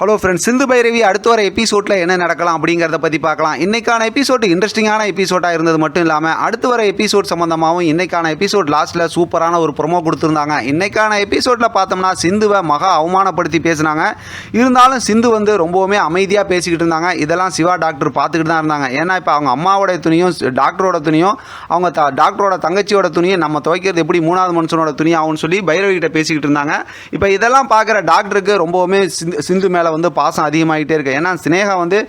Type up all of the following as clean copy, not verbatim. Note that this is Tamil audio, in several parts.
ஹலோ ஃப்ரெண்ட்ஸ், சிந்து பைரவி அடுத்த வர எபிசோடில் என்ன நடக்கலாம் அப்படிங்கிறத பற்றி பார்க்கலாம். இன்றைக்கான எபிசோட் இன்ட்ரெஸ்டிங்கான எபிசோடாக இருந்தது மட்டும் இல்லாமல் அடுத்து வர எபிசோட் சம்மந்தமாகவும் இன்றைக்கான எபிசோட் லாஸ்ட்டில் சூப்பரான ஒரு ப்ரொமோ கொடுத்துருந்தாங்க. இன்றைக்கான எபிசோடில் பார்த்தோம்னா சிந்துவை மகா அவமானப்படுத்தி பேசினாங்க. இருந்தாலும் சிந்து வந்து ரொம்பவுமே அமைதியாக பேசிக்கிட்டு இருந்தாங்க. இதெல்லாம் சிவா டாக்டர் பார்த்துக்கிட்டு தான் இருந்தாங்க. ஏன்னா இப்போ அவங்க அம்மாவோட துணியும் டாக்டரோட துணியும் அவங்க டாக்டரோட தங்கச்சியோட துணியும் நம்ம துவைக்கிறது எப்படி மூணாவது மனுஷனோட துணி ஆகும்னு சொல்லி பைரவிகிட்ட பேசிக்கிட்டு இருந்தாங்க. இப்போ இதெல்லாம் பார்க்குற டாக்டருக்கு ரொம்பவுமே சிந்து மேலே வந்து பாசம் அதிகமாகிட்டே இருக்கு. ஏன்னா சினேகா வந்து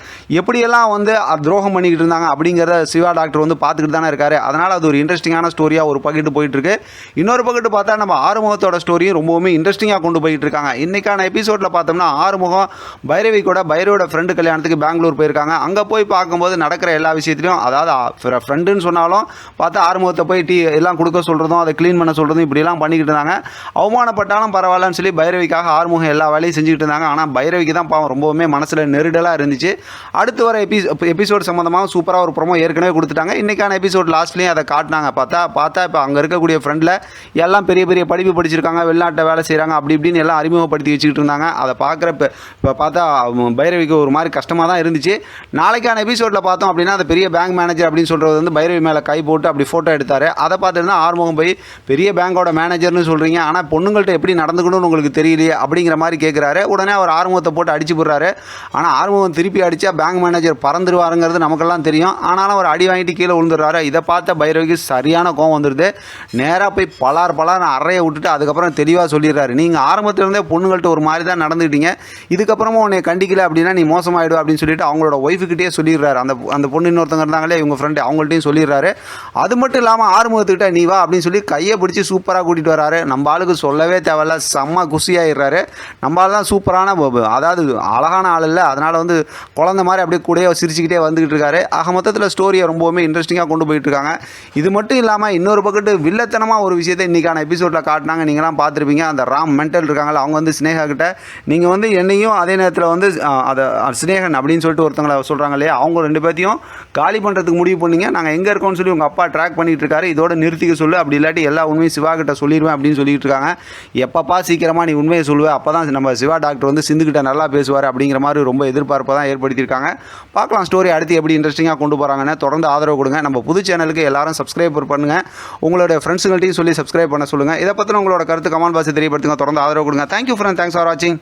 எப்படியெல்லாம் வந்து துரோகம் பண்ணிக்கிட்டு இருந்தாங்க அப்படிங்கிறத சிவா டாக்டர் வந்து பார்த்துக்கிட்டு தானே இருக்காரு. அதனால் அது ஒரு இன்ட்ரெஸ்டிங்கான ஸ்டோரியாக ஒரு பக்கெட்டு போயிட்டு இருக்கு. இன்னொரு பக்கெட்டு பார்த்தா நம்ம ஆறுமுகத்தோட ஸ்டோரியும் ரொம்பவுமே இன்ட்ரெஸ்டிங்காக கொண்டு போயிட்டு இருக்காங்க. இன்னைக்கான எபிசோடில் பார்த்தோம்னா ஆறுமுகம் பைரவி கூட பைரவியோட ஃப்ரெண்டு கல்யாணத்துக்கு பெங்களூர் போயிருக்காங்க. அங்கே போய் பார்க்கும்போது நடக்கிற எல்லா விஷயத்திலையும், அதாவது ஃப்ரெண்டுன்னு சொன்னாலும் பார்த்தா ஆறுமுகத்தை போய் டீ எல்லாம் கொடுக்க சொல்கிறதும் அதை க்ளீன் பண்ண சொல்கிறதும் இப்படிலாம் பண்ணிக்கிட்டு இருந்தாங்க. அவமானப்பட்டாலும் பரவாயில்லன்னு சொல்லி பைரவிக்காக ஆறுமுகம் எல்லா வேலையும் செஞ்சுக்கிட்டு இருந்தாங்க. ஆனால் பைரவிக்கு தான் பாவம் ரொம்பவுமே மனசில் நெருடலாக இருந்துச்சு. அடுத்து வர எபிசோட் சம்மந்தமாக சூப்பராக ஒரு ப்ரோமோ ஏற்கனவே கொடுத்துட்டாங்க. இன்றைக்கான எபிசோட் லாஸ்ட்லேயும் அதை காட்டினாங்க. பார்த்தா இப்போ அங்கே இருக்கக்கூடிய ஃப்ரெண்டில் எல்லாம் பெரிய பெரிய படிப்பு படிச்சிருக்காங்க, வெளிநாட்டை வேலை செய்கிறாங்க, அப்படி இப்படின்னு எல்லாம் அறிமுகப்படுத்தி வச்சுக்கிட்டு இருந்தாங்க. அதை பார்க்குறப்ப இப்போ பார்த்தா பைரவிக்கு ஒரு மாதிரி கஷ்டமாக தான் இருந்துச்சு. நாளைக்கான எபிசோடில் பார்த்தோம் அப்படின்னா அந்த பெரிய பேங்க் மேனேஜர் அப்படின்னு சொல்கிறது வந்து பைரவி மேலே கை போட்டு அப்படி ஃபோட்டோ எடுத்தார். அதை பார்த்துட்டு தான் ஆறுமுகம் போய் பெரிய பேங்கோட மேனேஜர்னு சொல்கிறீங்க, ஆனால் பொண்ணுங்கள்ட்ட எப்படி நடந்துக்கணும்னு உங்களுக்கு தெரியலையே அப்படிங்கிற மாதிரி கேட்குறாரு. உடனே அவர் ஆறுமுகத்தை போட்டு அடிச்சு போடுறாரு. ஆனால் ஆறுமுகம் திருப்பி அடித்தா பேங்க் மேனேஜர் பறந்துருவாருங்கிறது நமக்கெல்லாம் தெரியும். ஆனாலும் அவர் அடி வாங்கிட்டு கீழே விழுந்துடுறாரு. இதை பார்த்த பைரவிக்கு சரியான கோவம் வந்துடுது. நேராக போய் பலார் அறையை விட்டுட்டு அதுக்கப்புறம் தெளிவாக சொல்லிடுறாரு, நீங்கள் ஆரம்பத்திலிருந்தே பொண்ணுங்கள்ட்ட ஒரு மாதிரி தான் நடந்துக்கிட்டீங்க, இதுக்கப்புறமா உன்னை கண்டிக்கல அப்படின்னா நீ மோசமாயிடும் அப்படின்னு சொல்லிட்டு அவங்களோட ஒய்ஃபுக்கிட்டே சொல்லிடுறாரு. அந்த பொண்ணு இன்னொருத்தங்க இருந்தாங்களே இவங்க ஃப்ரெண்டு, அவங்கள்ட்டையும் சொல்லிடுறாரு. அது மட்டும் இல்லாமல் ஆறுமுகத்துக்கிட்ட நீ வா அப்படின்னு சொல்லி கையை பிடிச்சி சூப்பராக கூட்டிகிட்டு வராரு. நம்ம ஆளுக்கு சொல்லவே தேவையில்ல, செம்ம குசியாயிடுறாரு. நம்ம ஆள் தான் சூப்பரான, அதாவது அழகான ஆள் இல்லை, அதனால் வந்து குழந்த மாதிரி அப்படியே கூடயே சிரிச்சுக்கிட்டே வந்துக்கிட்டு இருக்காரு. ஆக மொத்தத்தில் ஸ்டோரியை ரொம்பவுமே இன்ட்ரெஸ்டிங்காக கொண்டு போயிட்டு இருக்காங்க. இது மட்டும் இல்லாமல் இன்னொரு பக்கத்து வில்லத்தனமாக ஒரு விஷயத்தை இன்றைக்கான எபிசோடில் காட்டினாங்க. நீங்களாம் பார்த்துருப்பீங்க. அந்த ராம் மென்டல் இருக்காங்களா, அவங்க வந்து சினேகா கிட்ட நீங்கள் வந்து என்னையும் அதே நேரத்தில் வந்து அதை சினேகன் அப்படின்னு சொல்லிட்டு ஒருத்தங்களை சொல்கிறாங்க இல்லையா, அவங்க ரெண்டு பேர்த்தையும் காலி பண்ணுறதுக்கு முடிவு பண்ணிங்க, நாங்கள் எங்கே இருக்கோம்னு சொல்லி உங்கள் அப்பா ட்ராக் பண்ணிகிட்டு இருக்காரு, இதோட நிறுத்திக்க சொல்லு, அப்படி இல்லாட்டி எல்லா உண்மையும் சிவா கிட்ட சொல்லிடுவேன் அப்படின்னு சொல்லிட்டு இருக்காங்க. எப்பப்பா சீக்கிரமாக நீ உண்மையை சொல்லுவேன், அப்போ தான் நம்ம சிவா டாக்டர் வந்து சிந்துக்கிட்ட நல்லா பேசுவார் அப்படிங்கிற மாதிரி ரொம்ப எதிர்பார்ப்பை தான் ஏற்படுத்தியிருக்காங்க. பார்க்கலாம் ஸ்டோரி அடுத்து எப்படி இன்ட்ரெஸ்டிங்காக கொண்டு போகிறாங்கன்னு. தொடர்ந்து ஆதரவு கொடுங்க. நம்ம புது சேனலுக்கு எல்லாரும் சப்ஸ்கிரைப் பண்ணுங்கள். உங்களோட ஃப்ரெண்ட்ஸுங்கள்ட்டையும் சொல்லி சப்ஸ்கிரைப் பண்ண சொல்லுங்கள். இதை பற்றின உங்களோட கருத்து கமெண்ட் பாக்ஸில் தெரியப்படுத்துங்க. தொடர்ந்து ஆதரவு கொடுங்க. தேங்க்யூ ஃப்ரெண்ட், தேங்க்ஸ் ஃபார் வாட்சிங்.